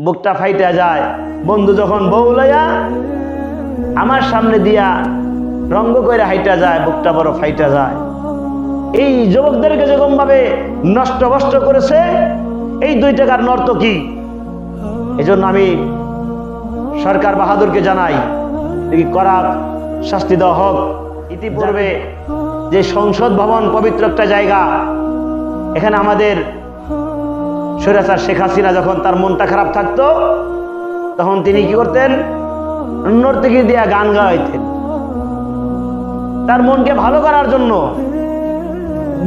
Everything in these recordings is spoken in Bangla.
বুকটা ফাইটা যায়। বন্ধু যখন বউ লইয়া আমার সামনে দিয়া রঙ্গ কইরা হাইটা যায়, বুকটা বড় ফাইটা যায়। এই যুবকদেরকে যেরকম ভাবে নষ্ট বষ্ট করেছে এই 2 টাকার নর্তকী। এজন্য আমি সরকার বাহাদুরকে জানাই, কড়া শাস্তি দেওয়া হোক। ইতিপূর্বে যে সংসদ ভবন পবিত্র একটা জায়গা, এখানে আমাদের স্বৈরাচার শেখ হাসিনা যখন তার মনটা খারাপ থাকতো তখন তিনি কি করতেন, নর্তকী দিয়া গান গাইতেন তার মনকে ভালো করার জন্য।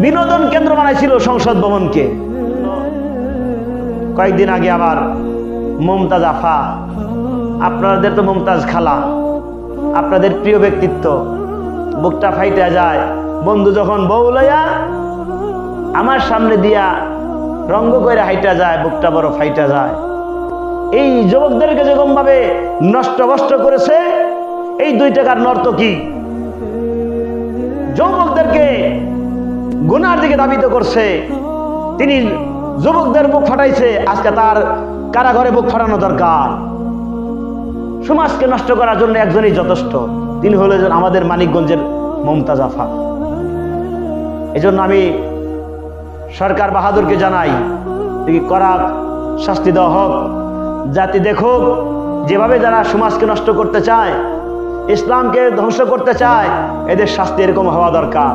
বিনোদন কেন্দ্র বানাইছিল সংসদ ভবনকে। কয়েকদিন আগে আবার মমতাজ আফা, আপনাদের তো মমতাজ খালা, আপনাদের প্রিয় ব্যক্তিত্ব, বুকটা ফাইটা যায়। বন্ধু যখন বউ লইয়া আমার সামনে দিয়া রঙ্গ কইরা হাইটা যায়, বুকটা বড় ফাইটা যায়। এই যুবকদেরকে যেরকম ভাবে নষ্ট বষ্ট করেছে এই 2 টাকার নর্তকী। যুবকদেরকে গুনার দিকে ধাবিত করছে। তিনি যুবকদের বুক ফাটাইছে, আজকে তার কারাগারে বুক ফাটানো দরকার। সমাজকে নষ্ট করার জন্য একজনই যথেষ্ট, তিনি হলেন আমাদের মানিকগঞ্জের মমতাজ আফা। এজন্য আমি সরকার বাহাদুরকে জানাই, কড়া শাস্তি দেওয়া হোক। জাতি দেখুক যেভাবে যারা সমাজকে নষ্ট করতে চায়, ইসলামকে ধ্বংস করতে চায়, এদের শাস্তি এরকম হওয়া দরকার।